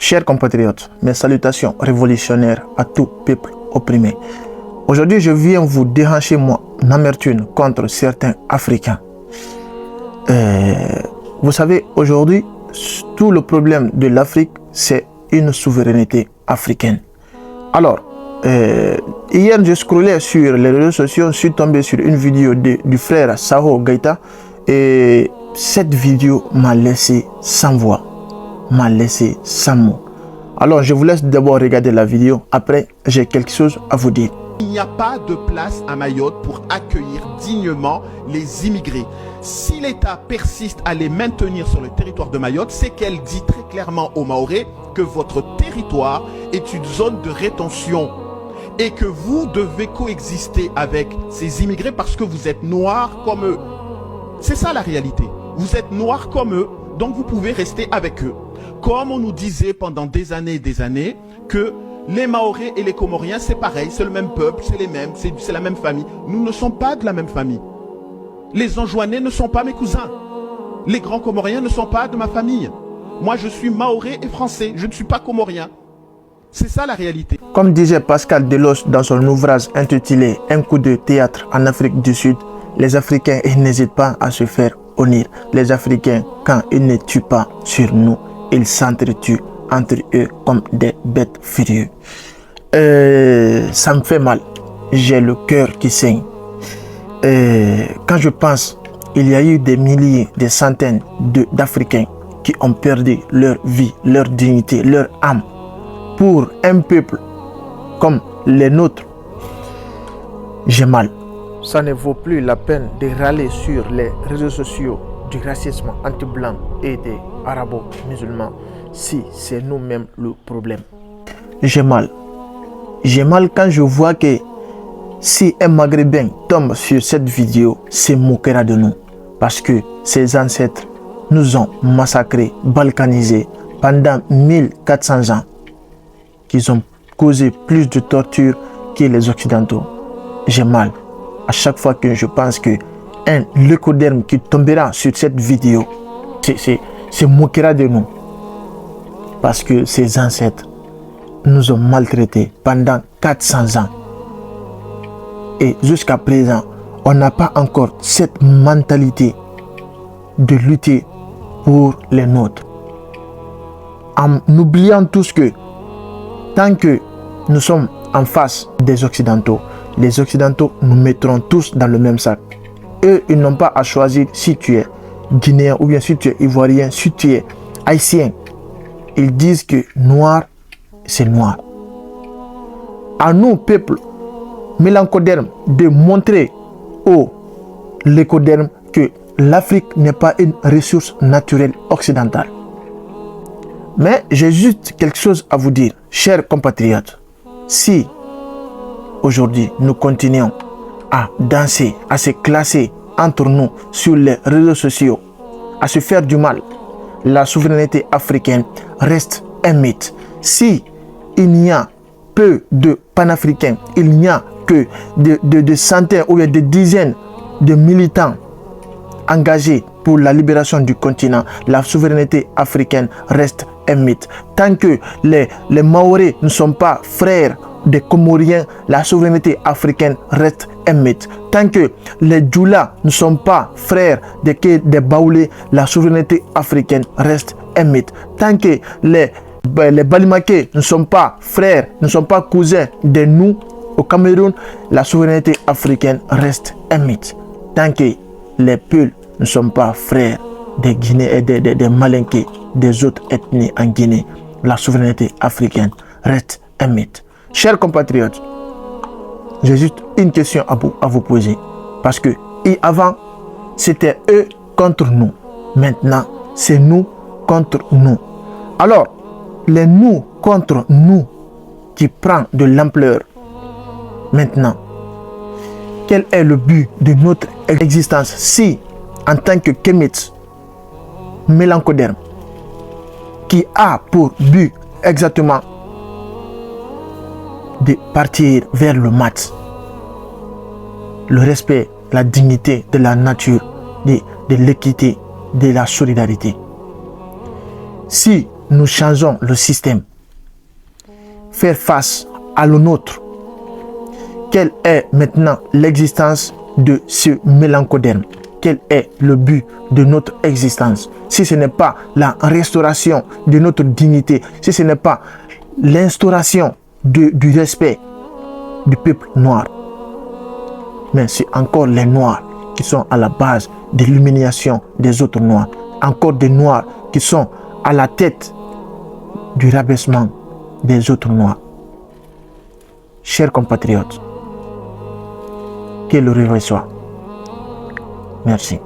Chers compatriotes, mes salutations révolutionnaires à tout peuple opprimé. Aujourd'hui, je viens vous déhancher mon amertume contre certains Africains. Vous savez, aujourd'hui, tout le problème de l'Afrique, c'est une souveraineté africaine. Alors, hier, je scrollais sur les réseaux sociaux, je suis tombé sur une vidéo du frère Saho Gaïta et cette vidéo m'a laissé sans voix, m'a laissé sans mots. Alors, je vous laisse d'abord regarder la vidéo, après, j'ai quelque chose à vous dire. Il n'y a pas de place à Mayotte pour accueillir dignement les immigrés. Si l'État persiste à les maintenir sur le territoire de Mayotte, c'est qu'elle dit très clairement aux Mahorais que votre territoire est une zone de rétention et que vous devez coexister avec ces immigrés parce que vous êtes noirs comme eux. C'est ça la réalité. Vous êtes noirs comme eux, donc vous pouvez rester avec eux. Comme on nous disait pendant des années que les Mahorais et les Comoriens, c'est pareil, c'est le même peuple, c'est les mêmes, c'est la même famille. Nous ne sommes pas de la même famille. Les Anjouanais ne sont pas mes cousins. Les grands Comoriens ne sont pas de ma famille. Moi, je suis Mahorais et Français, je ne suis pas Comorien. C'est ça la réalité. Comme disait Pascal Delos dans son ouvrage intitulé « Un coup de théâtre en Afrique du Sud », les Africains n'hésitent pas à se faire honneur. Les Africains, quand ils ne tuent pas sur nous, ils s'entretuent entre eux comme des bêtes furieuses. Ça me fait mal. J'ai le cœur qui saigne. Quand je pense, il y a eu des milliers, des centaines d'Africains qui ont perdu leur vie, leur dignité, leur âme pour un peuple comme les nôtres. J'ai mal. Ça ne vaut plus la peine de râler sur les réseaux sociaux du racisme anti-blanc et des arabo-musulmans si c'est nous-mêmes le problème. J'ai mal. J'ai mal quand je vois que si un Maghrébin tombe sur cette vidéo, se moquera de nous. Parce que ses ancêtres nous ont massacrés, balkanisés pendant 1400 ans. Qu'ils ont causé plus de torture que les Occidentaux. J'ai mal. À chaque fois que je pense que un leucoderme qui tombera sur cette vidéo se moquera de nous. Parce que ses ancêtres nous ont maltraités pendant 400 ans. Et jusqu'à présent, on n'a pas encore cette mentalité de lutter pour les nôtres. En oubliant tous que tant que nous sommes en face des Occidentaux, les Occidentaux nous mettront tous dans le même sac. Eux, ils n'ont pas à choisir si tu es Guinéen ou bien si tu es Ivoirien, si tu es Haïtien. Ils disent que noir, c'est noir. À nous, peuple mélancoderme, de montrer aux lécodermes que l'Afrique n'est pas une ressource naturelle occidentale. Mais j'ai juste quelque chose à vous dire, chers compatriotes. Si aujourd'hui nous continuons à danser, à se classer entre nous sur les réseaux sociaux, à se faire du mal, la souveraineté africaine reste un mythe. Si il n'y a peu de panafricains, il n'y a que de centaines ou de dizaines de militants engagés pour la libération du continent, la souveraineté africaine reste un mythe. Tant que les Mahorais ne sont pas frères des Comoriens, la souveraineté africaine reste un mythe. Tant que les Djoula ne sont pas frères des Baoulés, la souveraineté africaine reste un mythe. Tant que les Balimaké ne sont pas frères, ne sont pas cousins de nous au Cameroun, la souveraineté africaine reste un mythe. Tant que les Peuls ne sont pas frères des Guinéens et des Malinké, des autres ethnies en Guinée, la souveraineté africaine reste un mythe. Chers compatriotes, j'ai juste une question à vous poser. Parce que avant, c'était eux contre nous. Maintenant, c'est nous contre nous. Alors, les nous contre nous qui prend de l'ampleur. Maintenant, quel est le but de notre existence si, en tant que Kemet, mélancoderme, qui a pour but exactement de partir vers le mat, le respect, la dignité de la nature, de l'équité, de la solidarité. Si nous changeons le système, faire face à le nôtre. Quelle est maintenant l'existence de ce mélancoderme? Quel est le but de notre existence? Si ce n'est pas la restauration de notre dignité, si ce n'est pas l'instauration du respect du peuple noir, mais c'est encore les Noirs qui sont à la base de l'humiliation des autres Noirs, encore des Noirs qui sont à la tête du rabaissement des autres Noirs. Chers compatriotes, que le réveil soit. Merci.